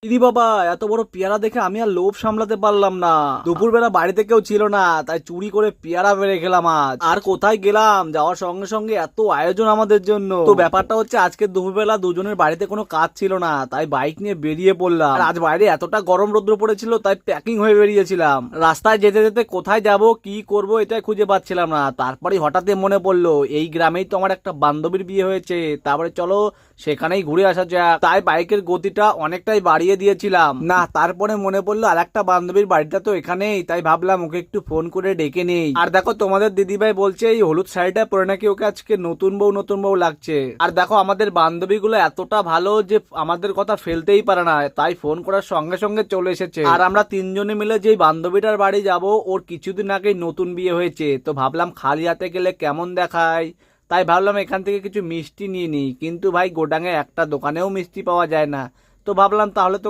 দিদি বাবা, এত বড় পেয়ারা দেখে আমি আর লোভ সামলাতে পারলাম না। দুপুরবেলা বাড়িতে কেউ ছিল না, তাই চুরি করে পেয়ারা বেড়ে খেলাম আজ। আর কোথায় গেলাম, যাওয়ার সঙ্গে সঙ্গে এত আয়োজন আমাদের জন্য। তো ব্যাপারটা হচ্ছে, আজকে দুপুরবেলা দুজনের বাড়িতে কোনো কাজ ছিল না, তাই বাইক নিয়ে বেরিয়ে পড়লাম। আর আজ বাইরে এতটা গরম রোদ্র পড়েছিল, তাই প্যাকিং হয়ে বেরিয়েছিলাম। রাস্তায় যেতে যেতে কোথায় যাব কি করব এটাই খুঁজে পাচ্ছিলাম না। তারপরে হঠাৎ মনে পড়লো, এই গ্রামেই তো আমার একটা বান্ধবীর বিয়ে হয়েছে, তারপরে চলো সেখানেই ঘুরে আসা যাক। তাই বাইকের গতিটা অনেকটাই বাড়িয়ে দিয়েছিলাম। না, তারপরে মনে পড়লো আর একটা বান্ধবীর বাড়িটা তো এখানেই, তাই ভাবলাম ওকে একটু ফোন করে ডেকে নেই। আর দেখো, তোমাদের দিদিভাই বলছে এই হলুদ শাড়িটা পরে নাকি ওকে আজকে নতুন বউ লাগছে। আর দেখো, আমাদের বান্ধবীগুলো এতটা ভালো যে আমাদের কথা ফেলতেই পারে না, তাই ফোন করার সঙ্গে সঙ্গে চলে এসেছে। আর আমরা তিনজনে মিলে যেই বান্ধবীটার বাড়ি যাব, ওর কিছুদিন আগেই নতুন বিয়ে হয়েছে, তো ভাবলাম খালি হাতে গেলে কেমন দেখায়। তাই ভাবলাম এখান থেকে কিছু মিষ্টি নিয়ে নিই, কিন্তু ভাই গোডাঙে একটা দোকানেও মিষ্টি পাওয়া যায় না। তো ভাবলাম তাহলে তো